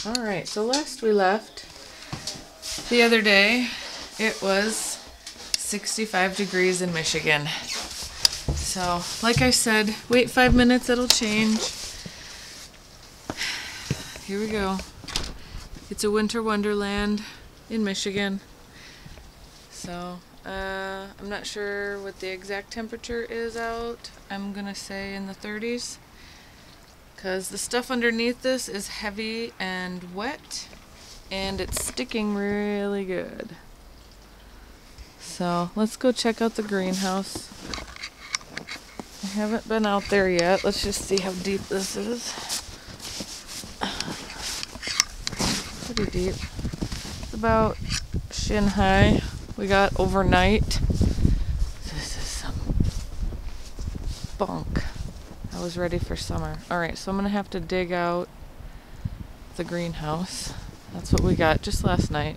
Alright, so last we left the other day, it was 65 degrees in Michigan. So, like I said, wait 5 minutes, it'll change. Here we go. It's a winter wonderland in Michigan. So, I'm not sure what the exact temperature is out. I'm gonna say in the 30s. Because the stuff underneath this is heavy and wet. And it's sticking really good. So, let's go check out the greenhouse. I haven't been out there yet. Let's just see how deep this is. Pretty deep. It's about shin high. We got overnight. This is some bunk. I was ready for summer. Alright, so I'm gonna have to dig out the greenhouse. That's what we got just last night.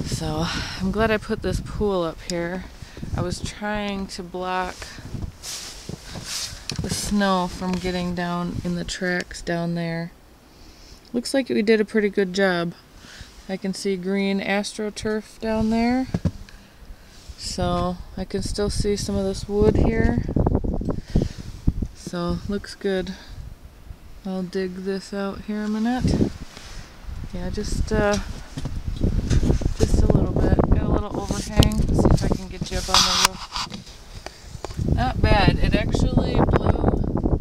So, I'm glad I put this pool up here. I was trying to block the snow from getting down in the tracks down there. Looks like we did a pretty good job. I can see green AstroTurf down there. So I can still see some of this wood here. So looks good. I'll dig this out here a minute. Yeah, just a little bit. Got a little overhang. See if I can get you up on the roof. Not bad. It actually blew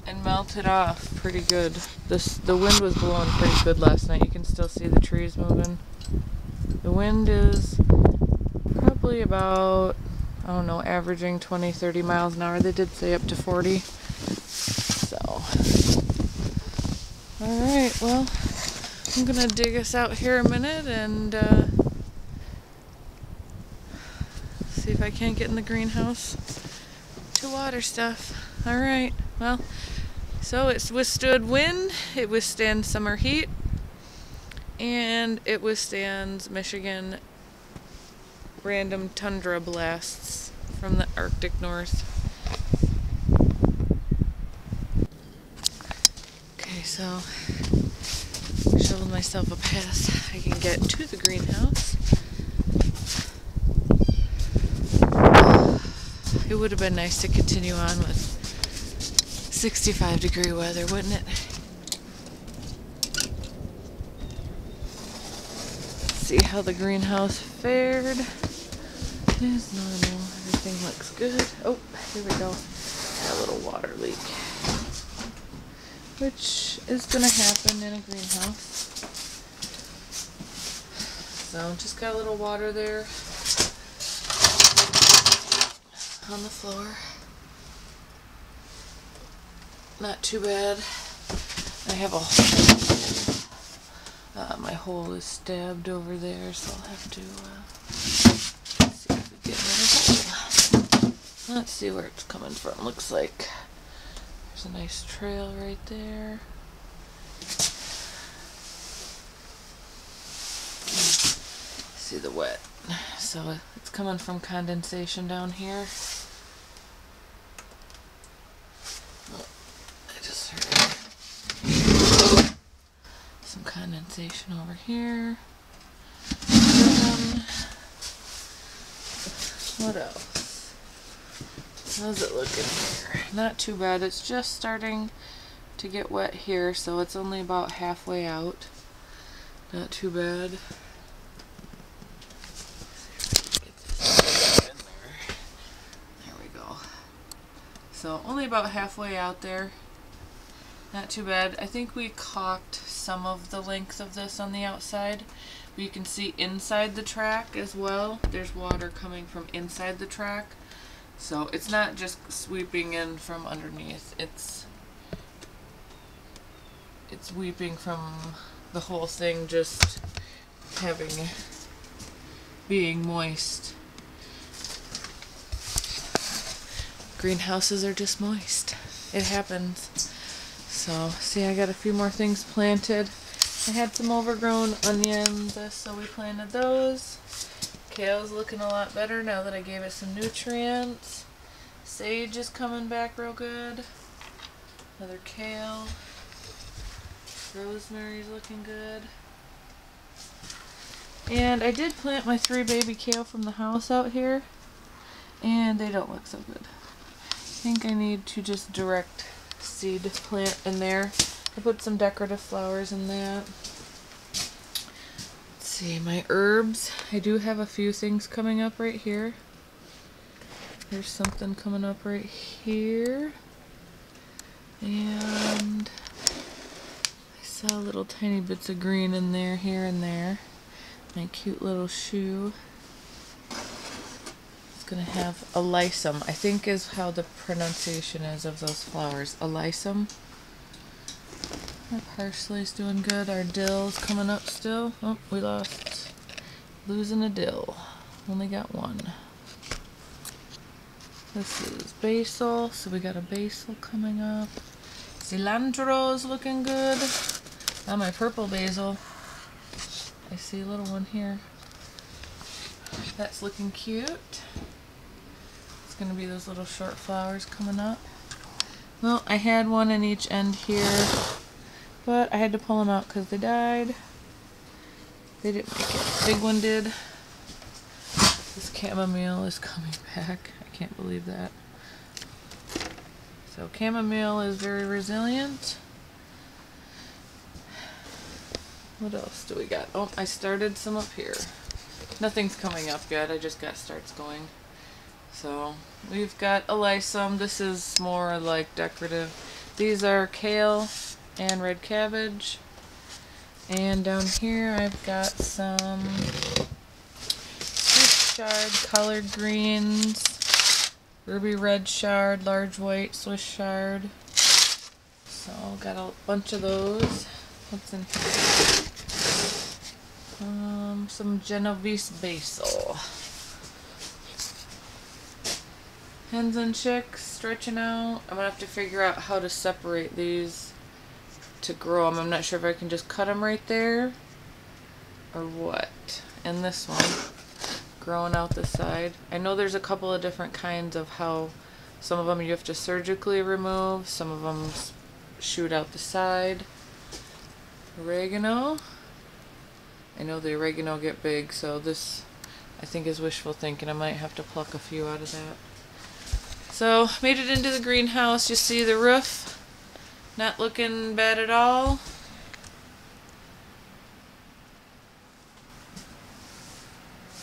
and melted off pretty good. The wind was blowing pretty good last night. You can still see the trees moving. The wind is probably about, I don't know, averaging 20-30 miles an hour. They did say up to 40. So, alright, well, I'm gonna dig us out here a minute and see if I can't get in the greenhouse to water stuff. Alright, well, so it's withstood wind, it withstands summer heat, and it withstands Michigan random tundra blasts from the Arctic North. Okay, so shovel myself a path I can get to the greenhouse. It would have been nice to continue on with 65-degree weather, wouldn't it? See how the greenhouse fared. It is normal. Everything looks good. Oh, here we go. Got a little water leak, which is going to happen in a greenhouse. So, just got a little water there on the floor. Not too bad. I have my hole is stabbed over there, so I'll have to see if we get another hole. Let's see where it's coming from. Looks like there's a nice trail right there. See the wet. So it's coming from condensation down here. Oh, I just heard some condensation over here. What else? How's it looking here? Not too bad. It's just starting to get wet here, so it's only about halfway out. Not too bad. There we go. So only about halfway out there. Not too bad. I think we caulked some of the length of this on the outside. But you can see inside the track as well. There's water coming from inside the track. So it's not just sweeping in from underneath. It's weeping from the whole thing, just being moist. Greenhouses are just moist. It happens. So, see, I got a few more things planted. I had some overgrown onions, so we planted those. Kale's looking a lot better now that I gave it some nutrients. Sage is coming back real good. Another kale. Rosemary's looking good. And I did plant my 3 baby kale from the house out here, and they don't look so good. I think I need to just direct seed plant in there. I put some decorative flowers in that. Let's see, my herbs. I do have a few things coming up right here. There's something coming up right here. And I saw little tiny bits of green in there, here and there. My cute little shoe. It's gonna have alyssum, I think is how the pronunciation is of those flowers. Alyssum. Our parsley's doing good. Our dill's coming up still. Oh, we losing a dill. Only got one. This is basil, so we got a basil coming up. Cilantro is looking good. Now my purple basil. I see a little one here. That's looking cute. It's going to be those little short flowers coming up. Well, I had one in each end here, but I had to pull them out because they died. They didn't make it. Big one did. This chamomile is coming back. I can't believe that. So chamomile is very resilient. What else do we got? Oh, I started some up here. Nothing's coming up yet. I just got starts going. So we've got alyssum. This is more like decorative. These are kale and red cabbage. And down here I've got some Swiss chard, collard greens, ruby red chard, large white Swiss chard. So got a bunch of those. What's in here? Some Genovese basil. Hens and chicks stretching out. I'm gonna have to figure out how to separate these to grow them. I'm not sure if I can just cut them right there or what. And this one growing out the side. I know there's a couple of different kinds of how some of them you have to surgically remove, some of them shoot out the side. Oregano. I know the oregano get big, so this I think is wishful thinking. I might have to pluck a few out of that. So made it into the greenhouse. You see the roof not looking bad at all.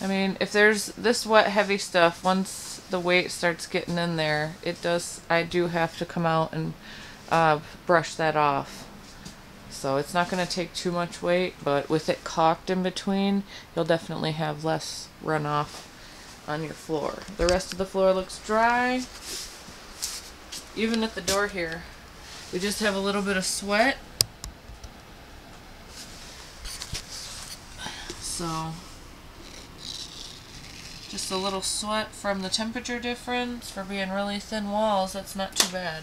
I mean, if there's this wet, heavy stuff, once the weight starts getting in there, I do have to come out and brush that off. So it's not going to take too much weight, but with it caulked in between, you'll definitely have less runoff on your floor. The rest of the floor looks dry. Even at the door here, we just have a little bit of sweat. So just a little sweat from the temperature difference. For being really thin walls, that's not too bad.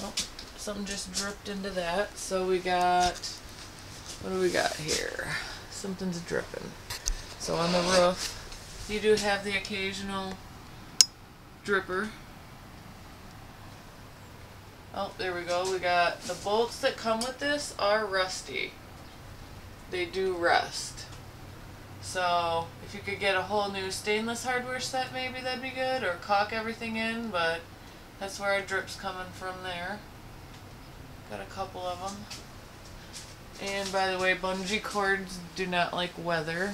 Oh, something just dripped into that. So we got, what do we got here? Something's dripping. So on the roof, you do have the occasional dripper. Oh, there we go. We got the bolts that come with this are rusty. They do rust. So if you could get a whole new stainless hardware set, maybe that'd be good, or caulk everything in, but that's where our drip's coming from there. Got a couple of them. And by the way, bungee cords do not like weather.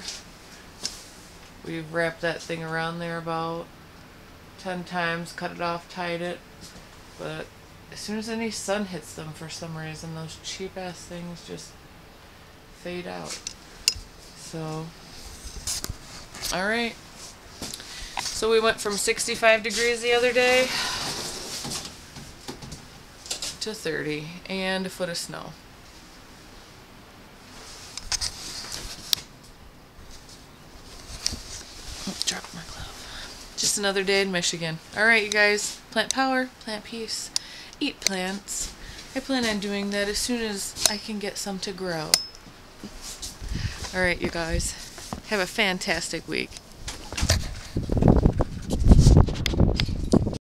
We've wrapped that thing around there about 10 times, cut it off, tied it, but as soon as any sun hits them, for some reason, those cheap ass things just fade out. So alright, so we went from 65 degrees the other day to 30 and a foot of snow. Oh, dropped my glove. Just another day in Michigan. Alright, you guys, plant power, plant peace, eat plants. I plan on doing that as soon as I can get some to grow. Alright, you guys. Have a fantastic week.